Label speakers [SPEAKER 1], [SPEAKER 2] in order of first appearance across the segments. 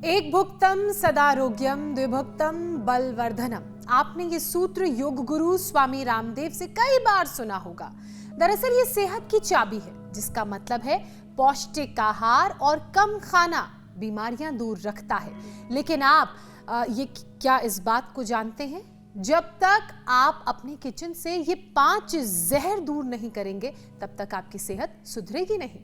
[SPEAKER 1] एक भुक्तम सदारोग्यम द्विभुक्तम बलवर्धनम। आपने ये सूत्र योग गुरु स्वामी रामदेव से कई बार सुना होगा। दरअसल ये सेहत की चाबी है, जिसका मतलब है पौष्टिक आहार और कम खाना बीमारियां दूर रखता है। लेकिन आप ये क्या इस बात को जानते हैं? जब तक आप अपने किचन से ये 5 जहर दूर नहीं करेंगे, तब तक आपकी सेहत सुधरेगी नहीं।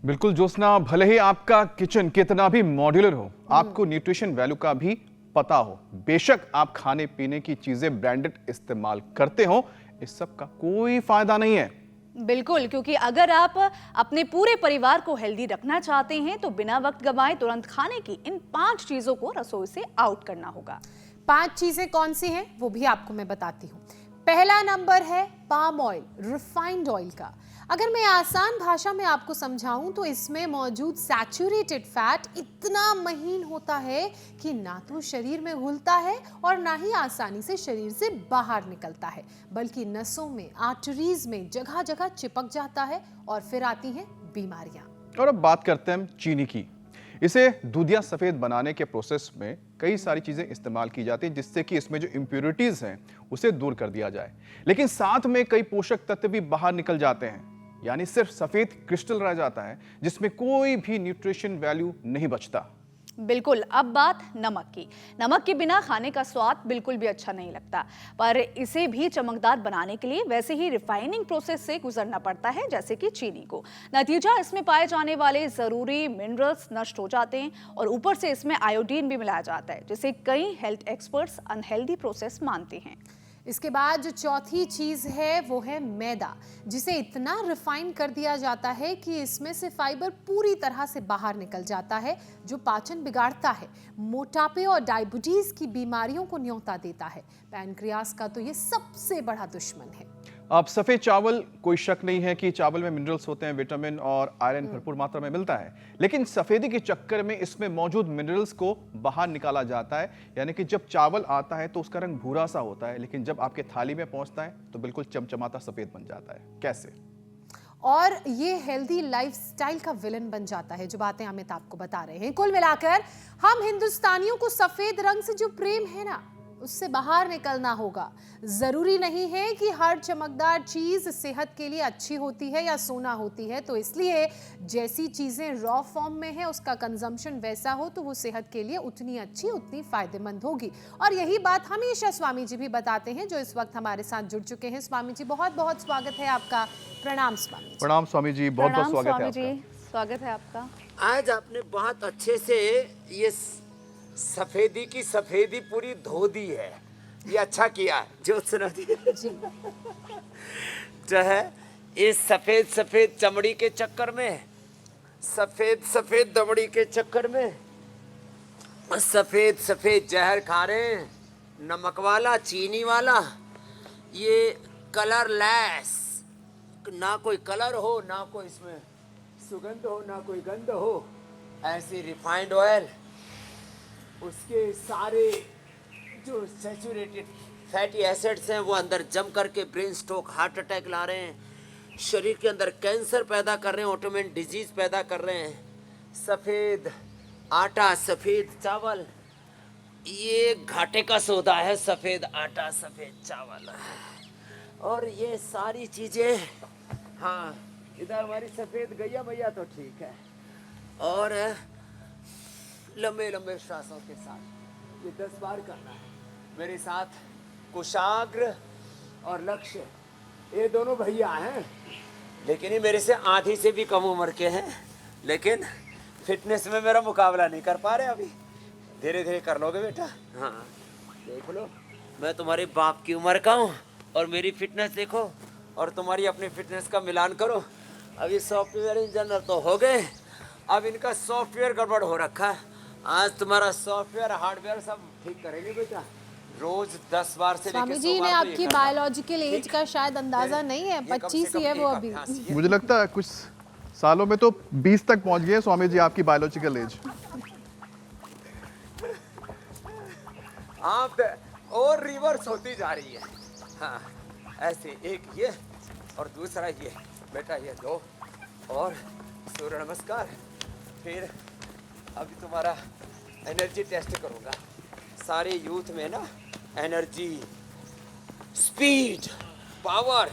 [SPEAKER 2] बिल्कुल ज्योत्सना, भले ही आपका किचन कितना भी मॉड्यूलर हो, आपको न्यूट्रिशन वैल्यू का भी पता हो, बेशक आप खाने पीने की चीजें ब्रांडेड इस्तेमाल करते हो, इस सब का कोई फायदा नहीं है।
[SPEAKER 3] बिल्कुल, क्योंकि अगर आप अपने पूरे परिवार को हेल्दी रखना चाहते हैं तो बिना वक्त गंवाए तुरंत खाने की इन 5 चीजों को रसोई से आउट करना होगा।
[SPEAKER 1] 5 चीजें कौन सी हैं वो भी आपको मैं बताती हूँ। पहला नंबर है पाम ऑयल, रिफाइंड ऑयल का। अगर मैं आसान भाषा में आपको समझाऊं तो इसमें मौजूद सैचुरेटेड फैट इतना महीन होता है कि ना तो शरीर में घुलता है और ना ही आसानी से शरीर से बाहर निकलता है, बल्कि नसों में, आर्टरीज में जगह जगह चिपक जाता है और फिर आती हैं बीमारियां।
[SPEAKER 2] और अब बात करते हैं चीनी की। इसे दूधिया सफेद बनाने के प्रोसेस में कई सारी चीजें इस्तेमाल की जाती हैं, जिससे कि इसमें जो इम्प्योरिटीज हैं उसे दूर कर दिया जाए, लेकिन साथ में कई पोषक तत्व भी बाहर निकल जाते हैं, यानी सिर्फ सफेद क्रिस्टल रह जाता है, जिसमें कोई भी न्यूट्रिशन वैल्यू नहीं बचता।
[SPEAKER 3] बिल्कुल। अब बात नमक की। नमक के बिना खाने का स्वाद बिल्कुल भी अच्छा नहीं लगता, पर इसे भी चमकदार बनाने के लिए वैसे ही रिफाइनिंग प्रोसेस से गुजरना पड़ता है जैसे कि चीनी को। नतीजा, इसमें पाए जाने वाले जरूरी मिनरल्स नष्ट हो जाते हैं और ऊपर से इसमें आयोडीन भी मिलाया जाता है, जिसे कई हेल्थ एक्सपर्ट्स अनहेल्दी प्रोसेस मानते हैं।
[SPEAKER 1] इसके बाद जो चौथी चीज है वो है मैदा, जिसे इतना रिफाइन कर दिया जाता है कि इसमें से फाइबर पूरी तरह से बाहर निकल जाता है, जो पाचन बिगाड़ता है, मोटापे और डायबिटीज की बीमारियों को न्योता देता है। पैनक्रियास का तो ये सबसे बड़ा दुश्मन है।
[SPEAKER 2] अब सफेद चावल, कोई शक नहीं है कि चावल में मिनरल्स होते हैं, विटामिन और आयरन भरपूर मात्रा में मिलता है, लेकिन सफेदी के चक्कर में इसमें मौजूद मिनरल्स को बाहर निकाला जाता है। यानी कि जब चावल आता है तो उसका रंग भूरा सा होता है, लेकिन जब आपके थाली में पहुंचता है तो बिल्कुल चमचमाता सफेद बन जाता है। कैसे?
[SPEAKER 1] और ये हेल्दी लाइफस्टाइल का विलन बन जाता है, जो बातें अमित आपको बता रहे हैं। कुल मिलाकर हम हिंदुस्तानियों को सफेद रंग से जो प्रेम है ना, उससे बाहर निकलना होगा। जरूरी नहीं है कि हर चमकदार चीज सेहत के लिए अच्छी होती है या सोना होती है, तो इसलिए जैसी चीजें रॉ फॉर्म में है उसका कंजम्पशन वैसा हो तो वो सेहत के लिए उतनी अच्छी, उतनी फायदेमंद होगी। और यही बात हमेशा स्वामी जी भी बताते हैं, जो इस वक्त हमारे साथ जुड़ चुके हैं। स्वामी जी, बहुत बहुत स्वागत है आपका। प्रणाम स्वामी जी।
[SPEAKER 2] प्रणाम स्वामी जी, बहुत बहुत स्वागत है
[SPEAKER 3] आपका। स्वागत है आपका।
[SPEAKER 4] आज आपने बहुत अच्छे से ये सफेदी की सफेदी पूरी धो दी है, ये अच्छा किया ज्योत्सना जी। जो है इस सफेद सफेद चमड़ी के चक्कर में, सफेद सफेद दमड़ी के चक्कर में सफेद सफेद जहर खा रहे हैं, नमक वाला, चीनी वाला, ये कलरलेस, ना कोई कलर हो, ना कोई इसमें सुगंध हो, ना कोई गंध हो। ऐसी रिफाइंड ऑयल, उसके सारे जो सैचुरेटेड फैटी एसिड्स हैं वो अंदर जम करके ब्रेन स्ट्रोक, हार्ट अटैक ला रहे हैं, शरीर के अंदर कैंसर पैदा कर रहे हैं, ऑटोइम्यून डिजीज पैदा कर रहे हैं। सफ़ेद आटा, सफ़ेद चावल, ये घाटे का सौदा है। सफ़ेद आटा, सफ़ेद चावल, और ये सारी चीज़ें, हाँ, इधर हमारी सफ़ेद गैया मैया तो ठीक है, और लंबे लंबे श्वासों के साथ ये 10 बार करना है मेरे साथ। कुशाग्र और लक्ष्य, ये दोनों भैया हैं, लेकिन ये मेरे से आधी से भी कम उम्र के हैं, लेकिन फिटनेस में मेरा मुकाबला नहीं कर पा रहे अभी। धीरे धीरे कर लोगे बेटा। हाँ, देख लो, मैं तुम्हारे बाप की उम्र का हूँ और मेरी फिटनेस देखो, और तुम्हारी अपनी फिटनेस का मिलान करो। अभी सॉफ्टवेयर इंजीनियर तो हो गए, अब इनका सॉफ्टवेयर गड़बड़ हो रखा है। आज तुम्हारा सॉफ्टवेयर हार्डवेयर सब ठीक करेंगे बेटा। रोज 10 बार से
[SPEAKER 1] स्वामी जी ने आपकी बायोलॉजिकल एज का शायद अंदाजा नहीं है, 25 ही है वो अभी।
[SPEAKER 2] मुझे लगता है कुछ सालों में तो 20 तक पहुंच गए स्वामी जी आपकी बायोलॉजिकल एज।
[SPEAKER 4] आप और रिवर्स होती जा रही है। हाँ, ऐसे एक ये और दूसरा ये बेटा, ये दो, और सूर्य नमस्कार। फिर अभी तुम्हारा एनर्जी टेस्ट करूंगा। सारे यूथ में ना एनर्जी, स्पीड, पावर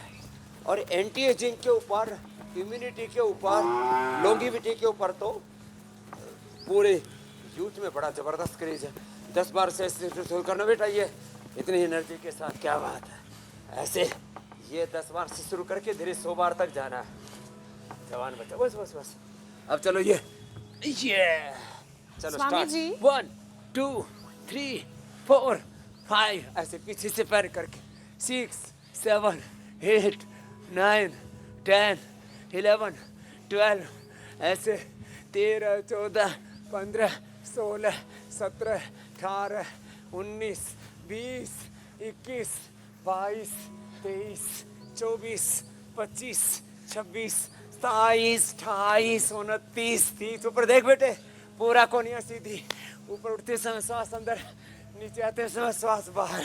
[SPEAKER 4] और एंटी एजिंग के ऊपर, इम्यूनिटी के ऊपर, लॉन्गिविटी के ऊपर तो पूरे यूथ में बड़ा जबरदस्त क्रेज है। 10 बार से शुरू करना बेटा, ये इतनी एनर्जी के साथ, क्या बात है। ऐसे ये 10 बार से शुरू करके धीरे 100 बार तक जाना है। जवान बच्चा, बस बस बस। अब चलो ये चलो
[SPEAKER 1] स्वामी
[SPEAKER 4] स्टार्ट।
[SPEAKER 1] जी।
[SPEAKER 4] 1 2 3 4 5 ऐसे पीछे से पैर करके 6 7 8 9 10 11 12 ऐसे 13 14 15 16 17 18 19 20 21 22 23 24 25 26 27 28 29 30। ऊपर देख बेटे, पूरा कोनिया सीधी। ऊपर उठते समय श्वास अंदर, नीचे आते समय श्वास बाहर।